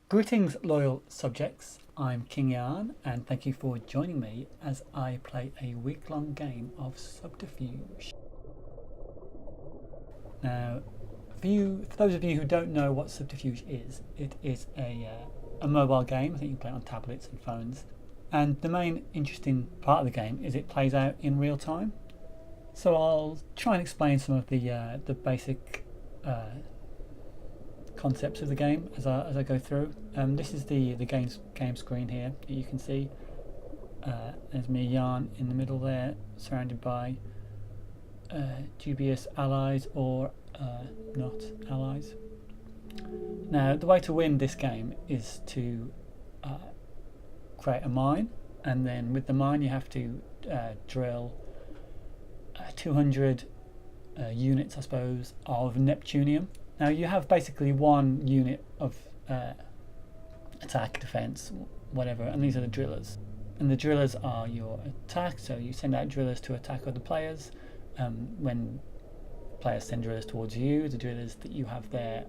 Greetings, loyal subjects. I'm King Yarn, and thank you for joining me as I play a week-long game of Subterfuge. Now, for those of you who don't know what Subterfuge is, it is a mobile game. I think you can play it on tablets and phones. And the main interesting part of the game is it plays out in real time. So I'll try and explain some of the basic concepts of the game as I go through. This is the game screen here that you can see. There's me, Yarn, in the middle there, surrounded by dubious allies or not allies. Now, the way to win this game is to create a mine, and then with the mine you have to drill 200 units, I suppose, of Neptunium. Now you have basically one unit of attack, defense, whatever, and these are the drillers. And the drillers are your attack, so you send out drillers to attack other players. When players send drillers towards you, the drillers that you have there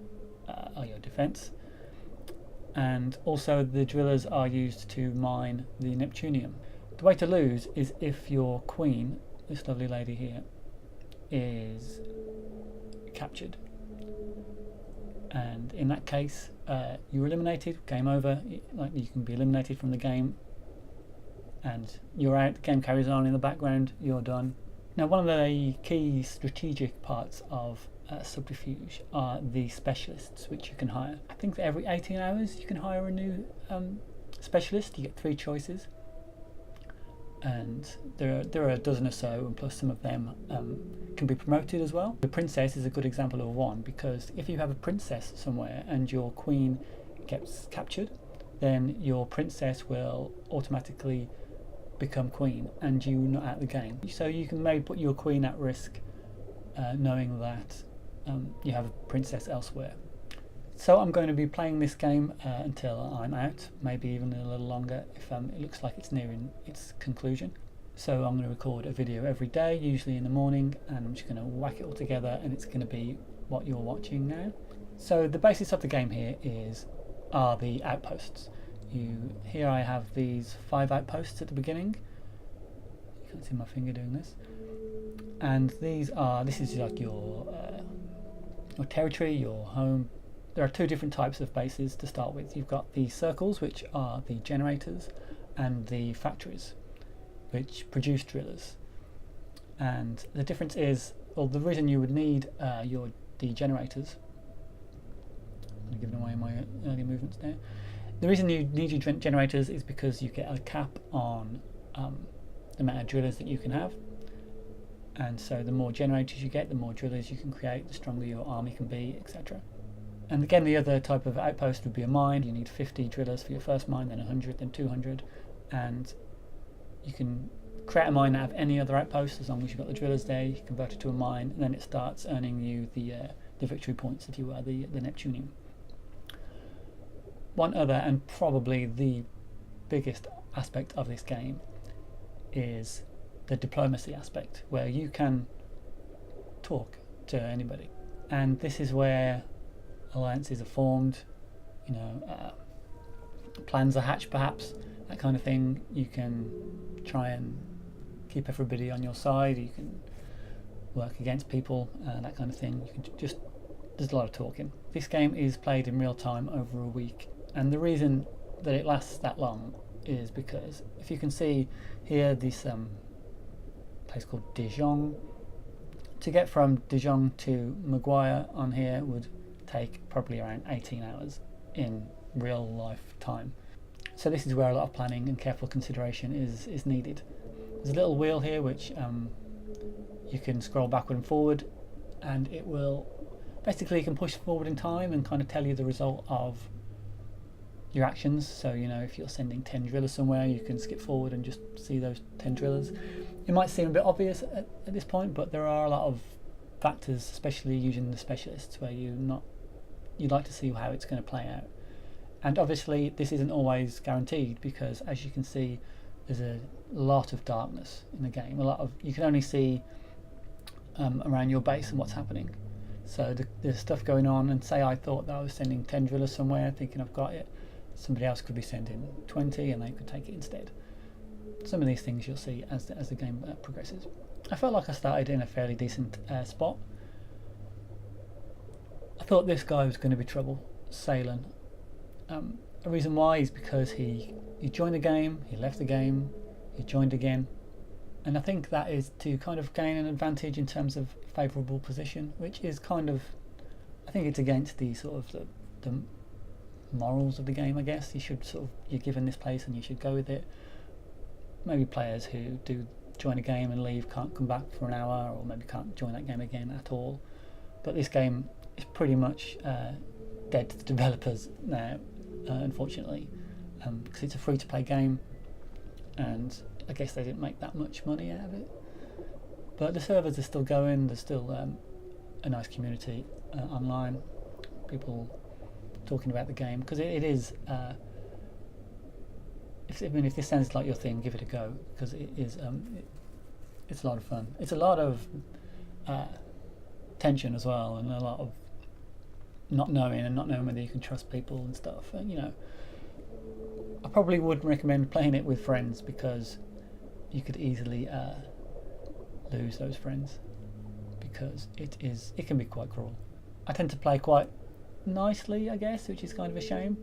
are your defense. And also the drillers are used to mine the Neptunium. The way to lose is if your queen, this lovely lady here, is captured. And in that case, you're eliminated, game over. Like, you can be eliminated from the game and you're out, the game carries on in the background, you're done. Now, one of the key strategic parts of Subterfuge are the specialists which you can hire. I think that every 18 hours you can hire a new specialist. You get 3 choices, and there are a dozen or so, and plus some of them can be promoted as well. The princess is a good example of one, because if you have a princess somewhere and your queen gets captured, then your princess will automatically become queen and you're not out of the game. So you can maybe put your queen at risk knowing that you have a princess elsewhere. So I'm going to be playing this game until I'm out, maybe even a little longer if it looks like it's nearing its conclusion. So I'm going to record a video every day, usually in the morning, and I'm just going to whack it all together and it's going to be what you're watching now. So the basis of the game here are the outposts. Here I have these 5 outposts at the beginning. You can't see my finger doing this. And this is like your territory, your home. There are 2 different types of bases to start with. You've got the circles, which are the generators, and the factories, which produce drillers. And the difference is, well, the reason you would need the generators, I'm giving away my early movements there. The reason you need your generators is because you get a cap on the amount of drillers that you can have. And so the more generators you get, the more drillers you can create, the stronger your army can be, etc. And again, the other type of outpost would be a mine. You need 50 drillers for your first mine, then 100, then 200. And you can create a mine out of any other outpost as long as you've got the drillers there. You convert it to a mine, and then it starts earning you the victory points, if you will, the Neptunium. One other, and probably the biggest aspect of this game, is the diplomacy aspect, where you can talk to anybody. And this is where alliances are formed, plans are hatched perhaps, that kind of thing. You can try and keep everybody on your side, you can work against people, that kind of thing. There's a lot of talking. This game is played in real time over a week, and the reason that it lasts that long is because, if you can see here, this place called Dijon. To get from Dijon to Maguire on here would take probably around 18 hours in real life time. So this is where a lot of planning and careful consideration is needed. There's a little wheel here which you can scroll backward and forward, and it will basically, you can push forward in time and kind of tell you the result of your actions. So if you're sending 10 drillers somewhere, you can skip forward and just see those 10 drillers. It might seem a bit obvious at this point, but there are a lot of factors, especially using the specialists, where you'd like to see how it's going to play out. And obviously this isn't always guaranteed, because as you can see, there's a lot of darkness in the game. You can only see around your base and what's happening. So there's stuff going on, and say I thought that I was sending 10 drillers somewhere thinking I've got it, somebody else could be sending 20 and they could take it instead. Some of these things you'll see as the game progresses. I felt like I started in a fairly decent spot. I thought this guy was going to be trouble, Salen. A reason why is because he joined the game, he left the game, he joined again, and I think that is to kind of gain an advantage in terms of favourable position, which is kind of, I think it's against the sort of the morals of the game. I guess you're given this place and you should go with it. Maybe players who do join a game and leave can't come back for an hour, or maybe can't join that game again at all. But this game is pretty much dead to the developers now, unfortunately, because it's a free-to-play game, and I guess they didn't make that much money out of it. But the servers are still going. There's still a nice community online, people talking about the game, because it is. If this sounds like your thing, give it a go, because it is. It's a lot of fun. It's a lot of tension as well, and a lot of not knowing whether you can trust people and stuff. And I probably wouldn't recommend playing it with friends, because you could easily lose those friends, because it can be quite cruel. I tend to play quite nicely, I guess, which is kind of a shame.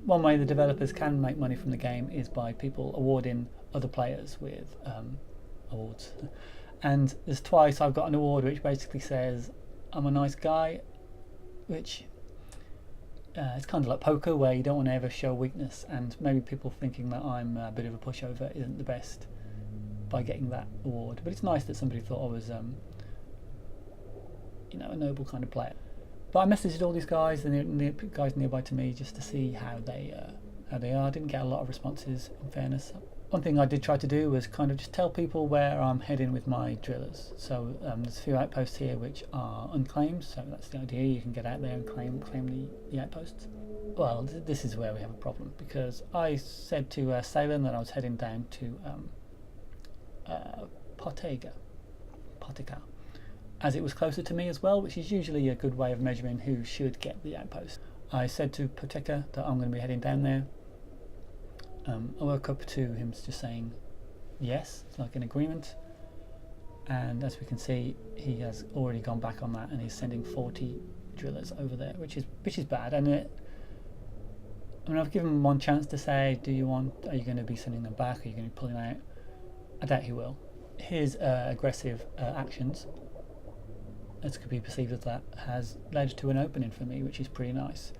One way the developers can make money from the game is by people awarding other players with awards. And there's twice I've got an award which basically says I'm a nice guy, which it's kind of like poker, where you don't want to ever show weakness, and maybe people thinking that I'm a bit of a pushover isn't the best by getting that award. But it's nice that somebody thought I was a noble kind of player. But I messaged all these guys and the guys nearby to me just to see how they are. I didn't get a lot of responses, in fairness. One thing I did try to do was kind of just tell people where I'm heading with my drillers. So there's a few outposts here which are unclaimed, so that's the idea. You can get out there and claim the outposts. Well, this is where we have a problem, because I said to Salen that I was heading down to Potica, as it was closer to me as well, which is usually a good way of measuring who should get the outpost. I said to Potica that I'm going to be heading down there. I woke up to him just saying yes, it's like an agreement, and as we can see, he has already gone back on that, and he's sending 40 drillers over there, which is bad. And I've given him one chance to say, are you going to be sending them back, are you going to be pulling out? I doubt he will. His aggressive actions, as could be perceived as that, has led to an opening for me, which is pretty nice.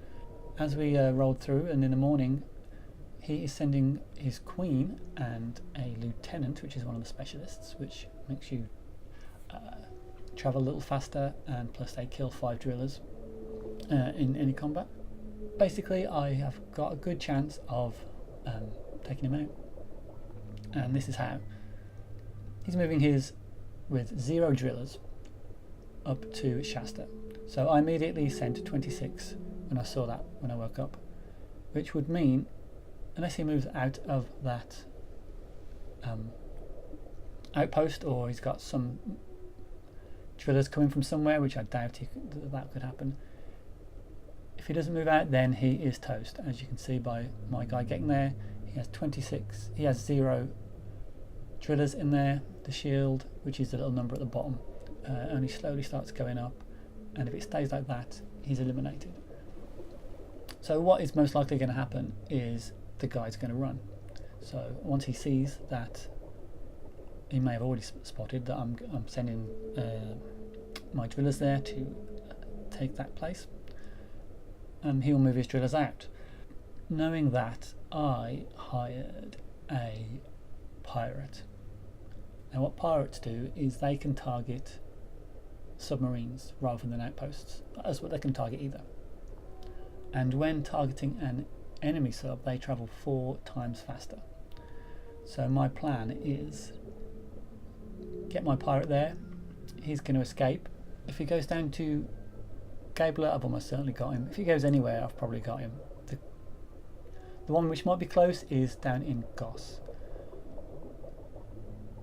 As we rolled through, and in the morning, he is sending his queen and a lieutenant, which is one of the specialists, which makes you travel a little faster, and plus they kill 5 drillers in any combat. Basically, I have got a good chance of taking him out, and this is how. He's moving his with 0 drillers up to Shasta. So I immediately sent 26 when I saw that, when I woke up, which would mean, unless he moves out of that outpost, or he's got some drillers coming from somewhere, which I doubt that could happen. If he doesn't move out, then he is toast. As you can see by my guy getting there, he has 26. He has 0 drillers in there. The shield, which is the little number at the bottom, only slowly starts going up, and if it stays like that, he's eliminated. So what is most likely going to happen is the guy's going to run. So once he sees that, he may have already spotted that I'm sending my drillers there to take that place, he will move his drillers out. Knowing that, I hired a pirate. Now what pirates do is they can target submarines rather than outposts. That's what they can target either. And when targeting an enemy sub, they travel 4 times faster. So my plan is get my pirate there. He's going to escape. If he goes down to Gabler, I've almost certainly got him. If he goes anywhere, I've probably got him. The one which might be close is down in Goss.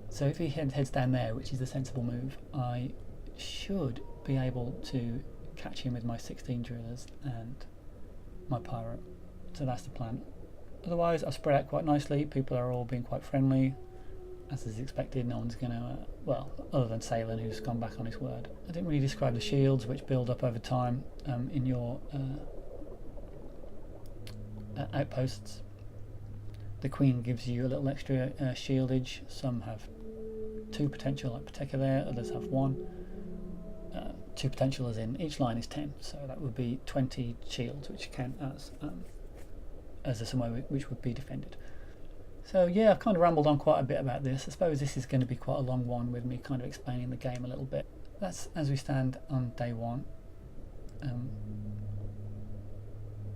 So if he heads down there, which is the sensible move, I should be able to catch him with my 16 drillers and my pirate. So that's the plan. Otherwise, I've spread out quite nicely. People are all being quite friendly, as is expected. No one's going to, well, other than Salem, who's gone back on his word. I didn't really describe the shields, which build up over time in your outposts. The Queen gives you a little extra shieldage. Some have 2 potential, like Pateka there, others have 1. 2 potential as in each line is 10, so that would be 20 shields, which count as somewhere which would be defended. So yeah, I've kind of rambled on quite a bit about this. I suppose this is going to be quite a long one with me kind of explaining the game a little bit. That's as we stand on day 1.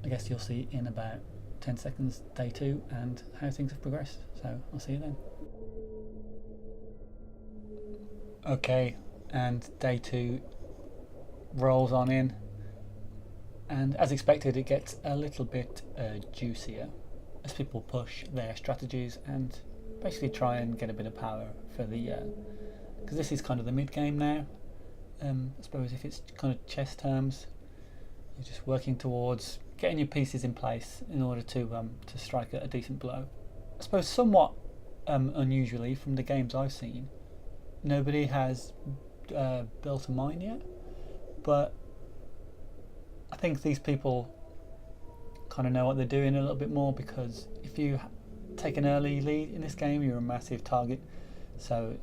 I guess you'll see in about 10 seconds day 2 and how things have progressed. So I'll see you then. Okay, and day 2 rolls on in, and as expected it gets a little bit juicier as people push their strategies and basically try and get a bit of power for the because this is kind of the mid game now. I suppose if it's kind of chess terms, you're just working towards getting your pieces in place in order to strike a decent blow. I suppose somewhat unusually from the games I've seen, nobody has built a mine yet, but I think these people kind of know what they're doing a little bit more, because if you take an early lead in this game, you're a massive target. So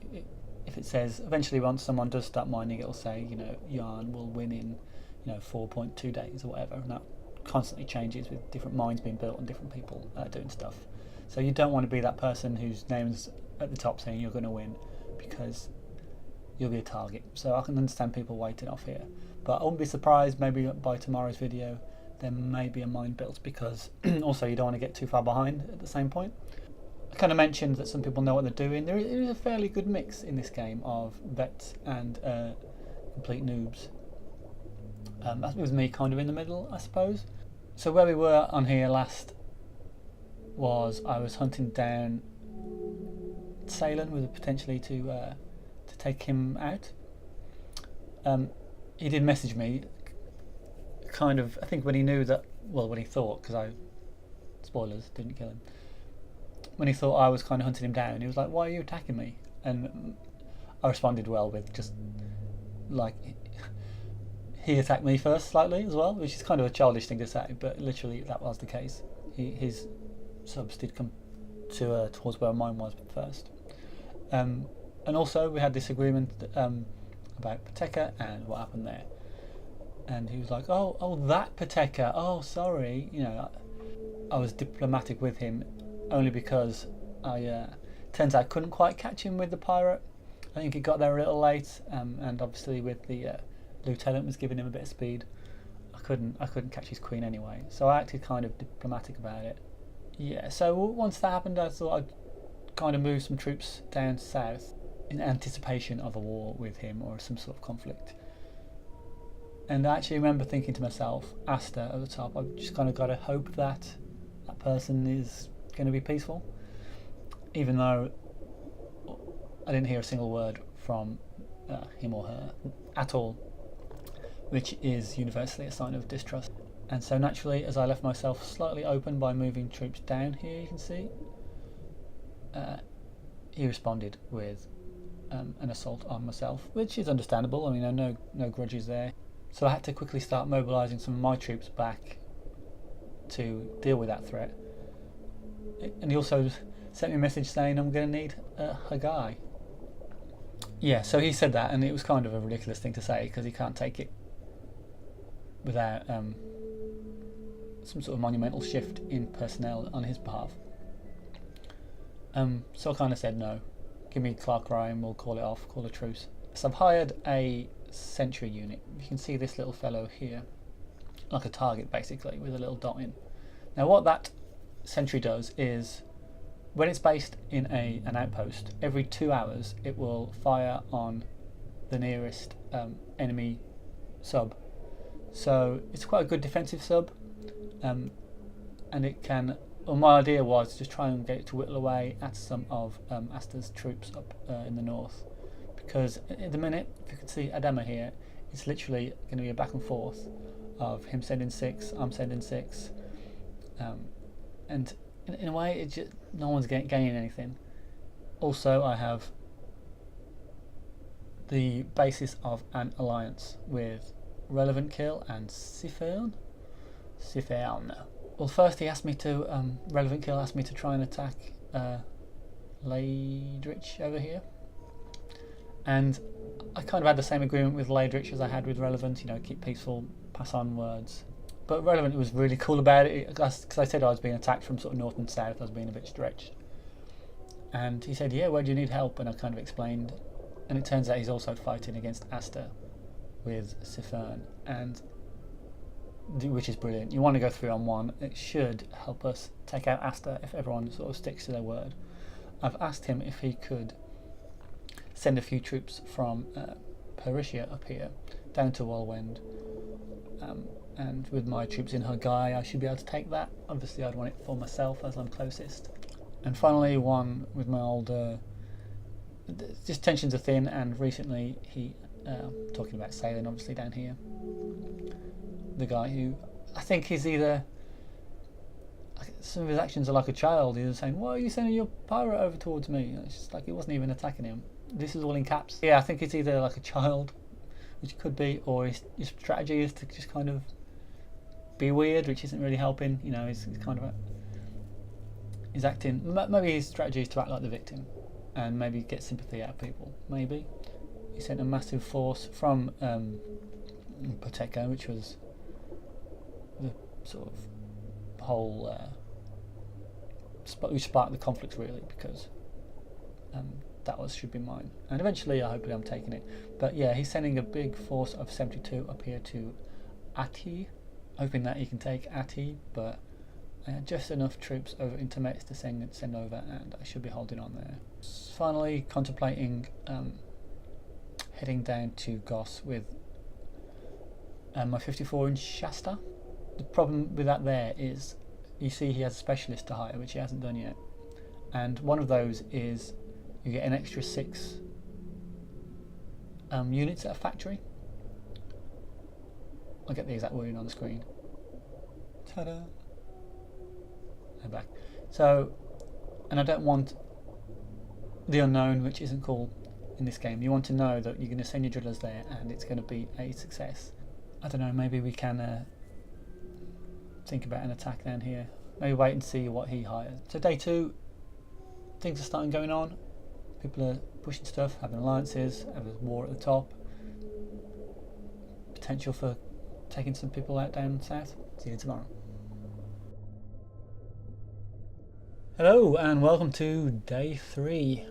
if it says eventually once someone does start mining, it'll say, you know, Yarn will win in 4.2 days or whatever, and that constantly changes with different mines being built and different people doing stuff. So you don't want to be that person whose name's at the top saying you're going to win, because you'll be a target. So I can understand people waiting off here, but I wouldn't be surprised maybe by tomorrow's video there may be a mine built, because also you don't want to get too far behind at the same point. I kind of mentioned that some people know what they're doing. There is a fairly good mix in this game of vets and complete noobs. That was me kind of in the middle, I suppose. So where we were on here last was I was hunting down Salem with potentially to take him out. He did message me, kind of, I think when he knew that, well, when he thought, because spoilers, didn't kill him. When he thought I was kind of hunting him down, he was like, "Why are you attacking me?" And I responded well with just like, he attacked me first slightly as well, which is kind of a childish thing to say, but literally that was the case. His subs did come to towards where mine was first. And also we had this agreement about Pateka and what happened there. And he was like, oh, that Pateka, oh, sorry. I was diplomatic with him only because turns out I couldn't quite catch him with the pirate. I think he got there a little late, and obviously with the lieutenant was giving him a bit of speed, I couldn't catch his queen anyway. So I acted kind of diplomatic about it. Yeah, so once that happened, I thought I'd kind of move some troops down south in anticipation of a war with him or some sort of conflict. And I actually remember thinking to myself, Asta at the top, I've just kind of got to hope that that person is going to be peaceful, even though I didn't hear a single word from him or her at all, which is universally a sign of distrust. And so naturally, as I left myself slightly open by moving troops down here, you can see, he responded with an assault on myself, which is understandable. I mean, no grudges there. So I had to quickly start mobilising some of my troops back to deal with that threat. And he also sent me a message saying I'm going to need a guy. Yeah, so he said that, and it was kind of a ridiculous thing to say, because he can't take it without some sort of monumental shift in personnel on his behalf. So I kind of said no. Give me Clark Ryan, we'll call it off, call a truce. So I've hired a sentry unit. You can see this little fellow here, like a target basically, with a little dot in. Now what that sentry does is, when it's based in an outpost, every 2 hours it will fire on the nearest enemy sub. So it's quite a good defensive sub, and it can, well, my idea was to just try and get it to whittle away at some of Asta's troops up in the north, because at the minute, if you can see Adama here, it's literally going to be a back and forth of him sending 6, I'm sending 6, and in a way, it just, no one's gaining anything. Also, I have the basis of an alliance with Relevant Kill and Sifern. Well, first he asked me to, Relevant Kill asked me to try and attack Laidrich over here. And I kind of had the same agreement with Laidrich as I had with Relevant, you know, keep peaceful, pass on words. But Relevant was really cool about it, because I said I was being attacked from sort of north and south, I was being a bit stretched. And he said, yeah, where do you need help? And I kind of explained. And it turns out he's also fighting against Asta with Sifern, and which is brilliant. You want to go 3-on-1. It should help us take out Asta if everyone sort of sticks to their word. I've asked him if he could send a few troops from Perisia up here down to Walwend, and with my troops in Hagai I should be able to take that. Obviously I'd want it for myself as I'm closest. And finally one with my old just tensions are thin, and recently he talking about sailing obviously down here, the guy who I think he's either, some of his actions are like a child. He was saying, why are you sending your pirate over towards me? And it's just like, it wasn't even attacking him. This is all in caps. Yeah, I think it's either like a child, which could be, or his strategy is to just kind of be weird, which isn't really helping. You know, he's kind of he's acting, maybe his strategy is to act like the victim and maybe get sympathy out of people. Maybe he sent a massive force from Poteco, which was the sort of whole which sparked the conflicts really, because that should be mine, and eventually hopefully I'm taking it. But yeah, he's sending a big force of 72 up here to Ati, hoping that he can take Ati, but just enough troops over into Metz to send over, and I should be holding on there. Finally contemplating heading down to Goss with my 54-inch Shasta. The problem with that there is, you see he has a specialist to hire, which he hasn't done yet, and one of those is you get an extra 6 units at a factory. I'll get the exact wording on the screen. Ta-da! I'm back. So, and I don't want the unknown, which isn't cool in this game. You want to know that you're going to send your drillers there and it's going to be a success. I don't know, maybe we can think about an attack down here. Maybe wait and see what he hires. So day 2, things are starting going on. People are pushing stuff, having alliances, having a war at the top. Potential for taking some people out down south. See you tomorrow. Hello and welcome to day 3.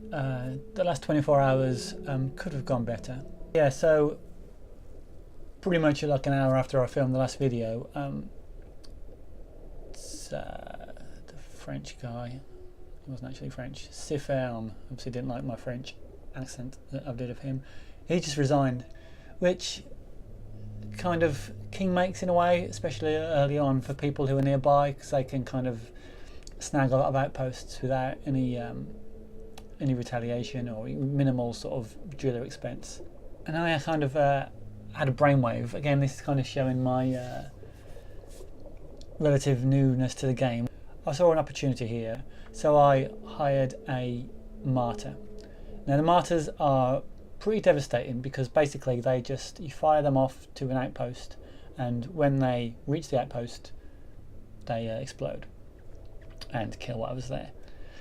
The last 24 hours could have gone better. Yeah, so pretty much like an hour after I filmed the last video, it's the French guy, he wasn't actually French, Sifern, obviously didn't like my French accent that I did of him. He just resigned, which kind of king makes in a way, especially early on for people who are nearby, because they can kind of snag a lot of outposts without any retaliation or minimal sort of driller expense. And I kind of had a brainwave. Again, this is kind of showing my relative newness to the game. I saw an opportunity here, so I hired a martyr. Now the martyrs are pretty devastating because basically you fire them off to an outpost, and when they reach the outpost they explode and kill whatever's there.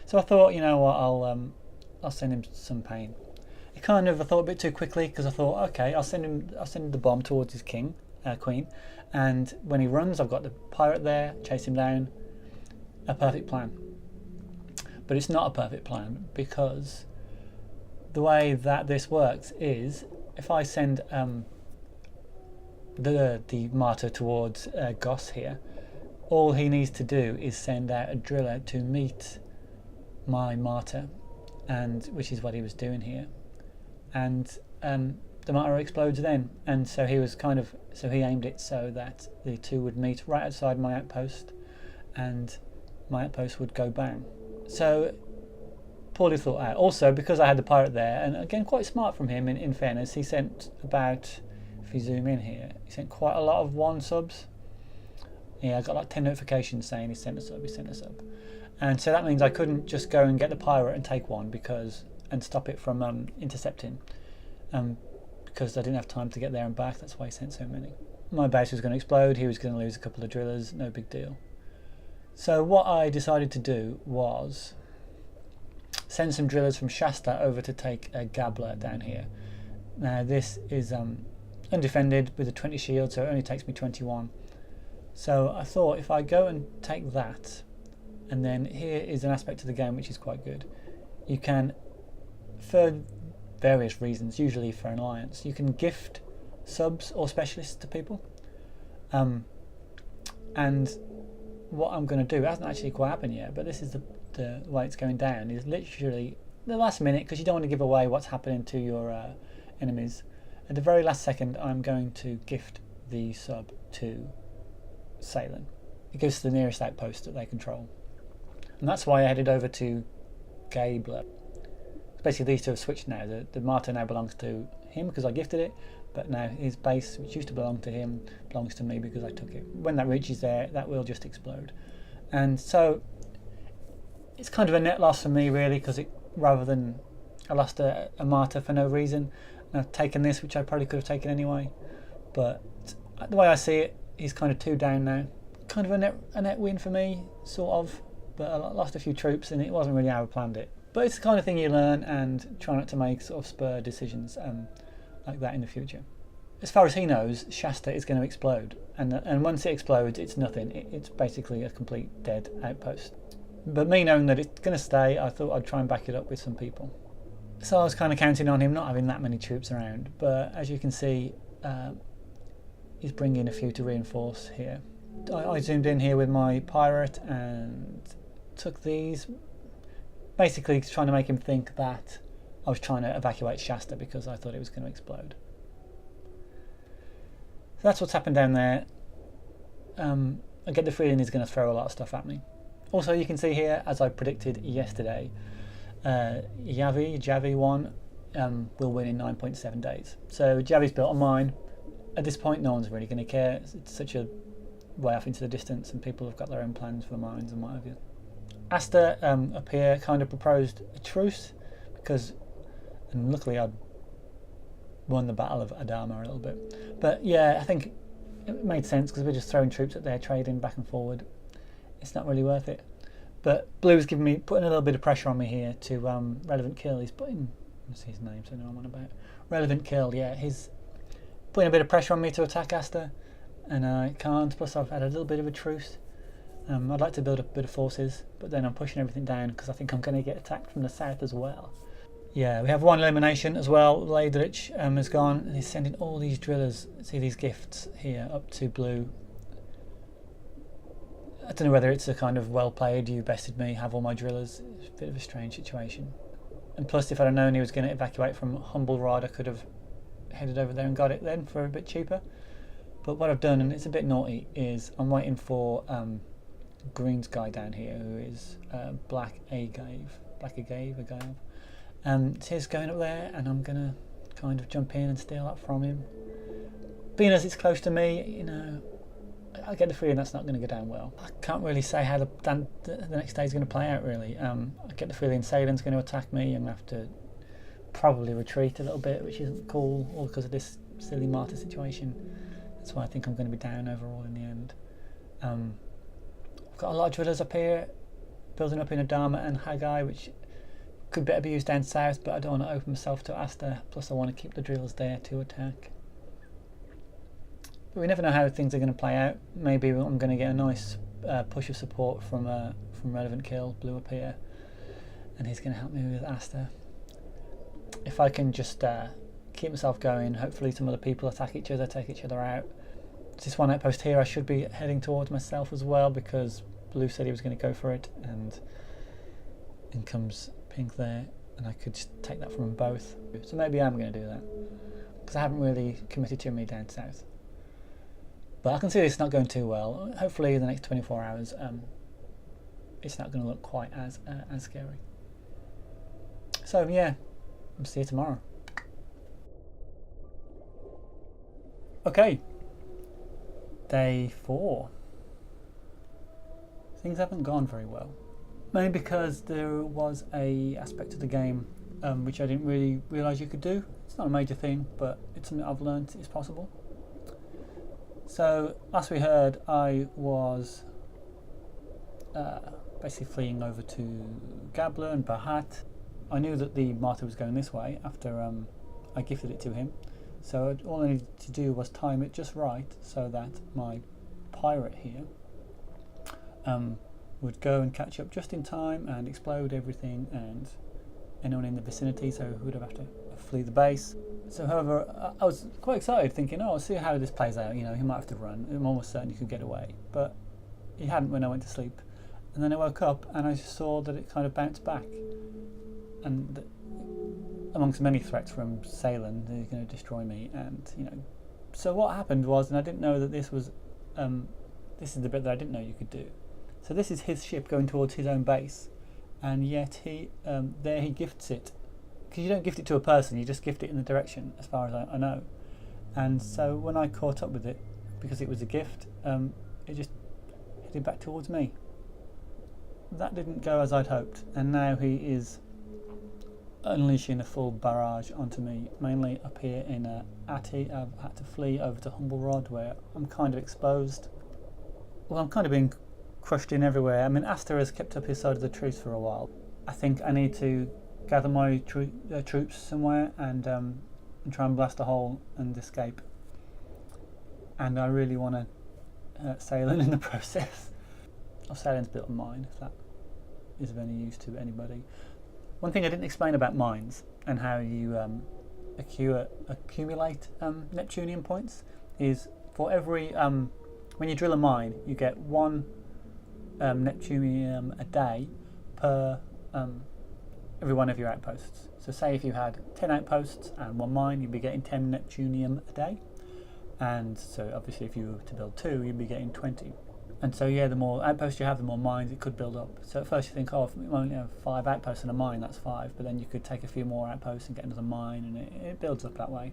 So I thought, you know what, I'll send him some pain. I thought a bit too quickly, because I thought, okay, I'll send him the bomb towards his queen, and when he runs, I've got the pirate there, chase him down. A perfect plan. But it's not a perfect plan, because the way that this works is, if I send the martyr towards Goss here, all he needs to do is send out a driller to meet my martyr, and which is what he was doing here, and the martyr explodes then. And so he aimed it so that the two would meet right outside my outpost, and my outpost would go bang. So poorly thought out. Also, because I had the pirate there, and again quite smart from him in fairness, he sent about, if you zoom in here, he sent quite a lot of 1 subs Yeah, I got like 10 notifications saying he sent a sub, he sent a sub. And so that means I couldn't just go and get the pirate and take one and stop it from intercepting. Because I didn't have time to get there and back. That's why he sent so many. My base was going to explode. He was going to lose a couple of drillers. No big deal. So what I decided to do was send some drillers from Shasta over to take a Gabbler down here. Now this is undefended with a 20 shield, so it only takes me 21. So I thought if I go and take that, and then here is an aspect of the game which is quite good. You can, for various reasons, usually for an alliance, you can gift subs or specialists to people. And what I'm going to do, it hasn't actually quite happened yet, but this is the way it's going down, is literally the last minute, because you don't want to give away what's happening to your enemies. At the very last second, I'm going to gift the sub to Salem. It goes to the nearest outpost that they control. And that's why I headed over to Gabler. Basically these two have switched now. The Martyr now belongs to him because I gifted it, but now his base, which used to belong to him, belongs to me because I took it. When that reaches there, that will just explode. And so it's kind of a net loss for me really, because rather than I lost a Martyr for no reason, and I've taken this, which I probably could have taken anyway. But the way I see it, he's kind of 2 down now. Kind of a net win for me, sort of. But I lost a few troops and it wasn't really how I planned it. But it's the kind of thing you learn and try not to make sort of spur decisions like that in the future. As far as he knows, Shasta is going to explode. And once it explodes, it's nothing. It's basically a complete dead outpost. But me knowing that it's going to stay, I thought I'd try and back it up with some people. So I was kind of counting on him not having that many troops around. But as you can see, he's bringing a few to reinforce here. I zoomed in here with my pirate and took these, basically trying to make him think that I was trying to evacuate Shasta because I thought it was going to explode. So that's what's happened down there. I get the feeling he's going to throw a lot of stuff at me. Also, you can see here, as I predicted yesterday, Javi 1 will win in 9.7 days. So Javi's built on mine. At this point, no one's really going to care. It's such a way off into the distance, and people have got their own plans for mines and what have you. Asta up here kind of proposed a truce because, and luckily I'd won the Battle of Adama a little bit. But yeah, I think it made sense because we're just throwing troops at there, trading back and forward. It's not really worth it. But Blue's putting a little bit of pressure on me here to relevant kill. He's putting, let's see his name so I know what I'm on about. Relevant kill, yeah. He's putting a bit of pressure on me to attack Asta, and I can't. Plus I've had a little bit of a truce. I'd like to build up a bit of forces, but then I'm pushing everything down because I think I'm going to get attacked from the south as well. Yeah, we have one elimination as well. Laidrich has gone and he's sending all these drillers, see these gifts here, up to Blue. I don't know whether it's a kind of well played, you bested me, have all my drillers. It's a bit of a strange situation. And plus, if I'd have known he was going to evacuate from Humble Rod, I could have headed over there and got it then for a bit cheaper. But what I've done, and it's a bit naughty, is I'm waiting for Green's guy down here, who is Black Agave. So he's going up there, and I'm going to kind of jump in and steal that from him. Being as it's close to me, you know, I get the feeling that's not going to go down well. I can't really say how the next day is going to play out, really. I get the feeling Salen's going to attack me and I have to probably retreat a little bit, which isn't cool, all because of this silly martyr situation. That's why I think I'm going to be down overall in the end. I've got a lot of drillers up here, building up in Adama and Haggai, which could better be used down south, but I don't want to open myself to Asta, plus I want to keep the drillers there to attack. But we never know how things are going to play out. Maybe I'm going to get a nice push of support from Relevant Kill, Blue up here, and he's going to help me with Asta. If I can just keep myself going, hopefully some other people attack each other, take each other out. There's this one outpost here I should be heading towards myself as well, because Blue said he was going to go for it, and in comes Pink there, and I could just take that from them both. So maybe I'm going to do that, because I haven't really committed to me down south. But I can see this not going too well. Hopefully in the next 24 hours it's not going to look quite as scary. So yeah, I'll see you tomorrow. Okay, day 4. things haven't gone very well. Mainly because there was a aspect of the game which I didn't really realise you could do. It's not a major thing, but it's something I've learned is possible. So, as we heard, I was basically fleeing over to Gabler and Bahat. I knew that the martyr was going this way after I gifted it to him. So all I needed to do was time it just right so that my pirate here would go and catch up just in time and explode everything and anyone in the vicinity, so who would have to flee the base. So however, I was quite excited thinking, oh, I'll see how this plays out, you know, he might have to run, I'm almost certain he could get away, but he hadn't when I went to sleep. And then I woke up and I just saw that it kind of bounced back, and amongst many threats from Salen, he's going to destroy me, and you know. So what happened was, and I didn't know that this was, this is the bit that I didn't know you could do. So this is his ship going towards his own base, and yet he, there he gifts it, because you don't gift it to a person, you just gift it in the direction, as far as I know. And so when I caught up with it, because it was a gift, it just headed back towards me. That didn't go as I'd hoped, and now he is unleashing a full barrage onto me, mainly up here in Ati. I've had to flee over to Humblerod, where I'm kind of exposed. Well, I'm kind of being crushed in everywhere. I mean, Aster has kept up his side of the truce for a while. I think I need to gather my troops somewhere and try and blast a hole and escape. And I really want to hurt Salen in the process. Salen's built a mine, if that is of any use to anybody. One thing I didn't explain about mines and how you accumulate Neptunium points is for every when you drill a mine, you get 1 Neptunium a day per every one of your outposts. So say if you had 10 outposts and 1 mine, you'd be getting 10 Neptunium a day. And so obviously if you were to build 2, you'd be getting 20. And so yeah, the more outposts you have, the more mines it could build up. So at first you think, oh, if we only have 5 outposts and a mine, that's 5. But then you could take a few more outposts and get another mine, and it builds up that way.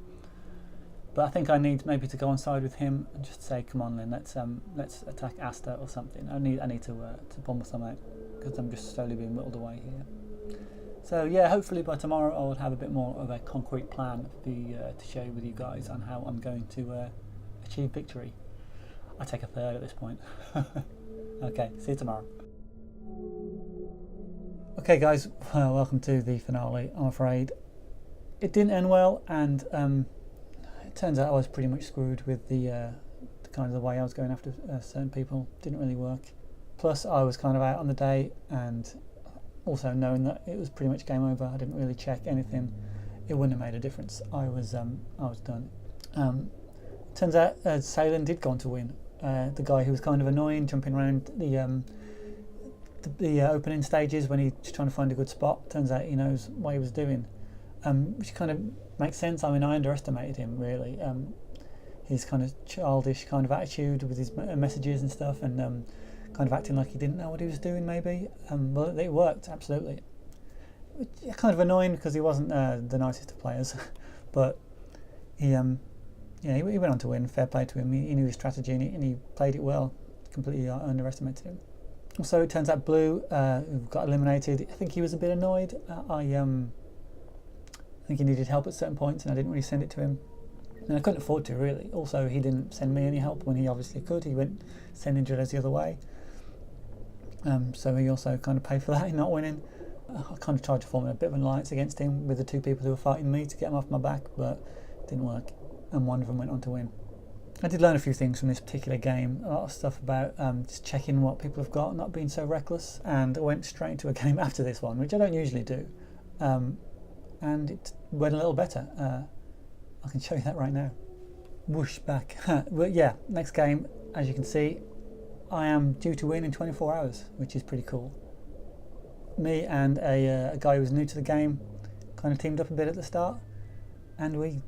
But I think I need maybe to go on side with him and just say, come on, then let's attack Aster or something. I need to pummel some out, because I'm just slowly being whittled away here. So yeah, hopefully by tomorrow I will have a bit more of a concrete plan to share with you guys on how I'm going to achieve victory. I take a third at this point. Okay, see you tomorrow. Okay guys, well, welcome to the finale. I'm afraid it didn't end well, and it turns out I was pretty much screwed with the kind of the way I was going after certain people. Didn't really work. Plus I was kind of out on the day, and also knowing that it was pretty much game over, I didn't really check anything. It wouldn't have made a difference. I was done. Turns out Salen did go on to win. The guy who was kind of annoying, jumping around the opening stages when he's trying to find a good spot. Turns out he knows what he was doing, which kind of makes sense. I mean, I underestimated him really. His kind of childish kind of attitude with his messages and stuff, and kind of acting like he didn't know what he was doing. Maybe, well, it worked absolutely. Kind of annoying because he wasn't the nicest of players, but he he went on to win. Fair play to him. He knew his strategy and he played it well. Completely underestimated him. Also, it turns out Blue, who got eliminated, I think he was a bit annoyed. I think he needed help at certain points, and I didn't really send it to him. And I couldn't afford to, really. Also, he didn't send me any help when he obviously could. He went sending drillers the other way. So he also kind of paid for that in not winning. I kind of tried to form a bit of an alliance against him with the 2 people who were fighting me to get him off my back, but it didn't work. And one of them went on to win. I did learn a few things from this particular game. A lot of stuff about just checking what people have got, not being so reckless. And I went straight into a game after this one, which I don't usually do. And it went a little better. I can show you that right now. Whoosh, back. But yeah, next game, as you can see, I am due to win in 24 hours, which is pretty cool. Me and a guy who was new to the game kind of teamed up a bit at the start, and we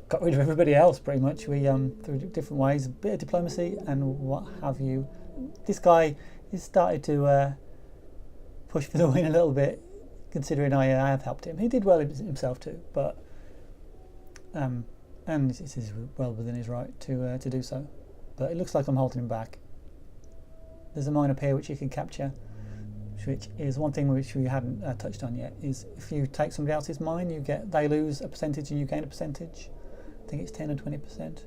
got rid of everybody else pretty much. We through different ways, a bit of diplomacy and what have you. This guy has started to push for the win a little bit, considering I have helped him. He did well himself too, but and it is well within his right to do so. But it looks like I'm holding him back. there's a mine up here which you can capture, which is one thing which we haven't touched on yet, is if you take somebody else's mine, they lose a percentage and you gain a percentage. I think it's 10 and 20%.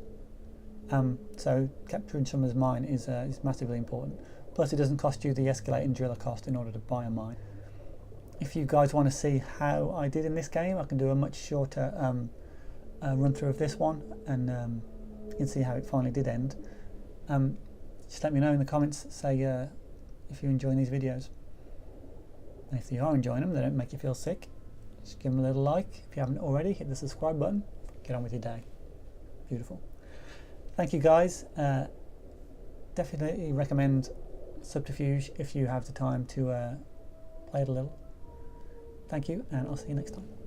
So capturing someone's mine is massively important. Plus it doesn't cost you the escalating driller cost in order to buy a mine. If you guys want to see how I did in this game, I can do a much shorter run through of this one, and you can see how it finally did end. Just let me know in the comments, say if you're enjoying these videos. And if you are enjoying them, they don't make you feel sick, just give them a little like. If you haven't already, hit the subscribe button. Get on with your day. Beautiful. Thank you guys. Definitely recommend Subterfuge if you have the time to play it a little. Thank you, and I'll see you next time.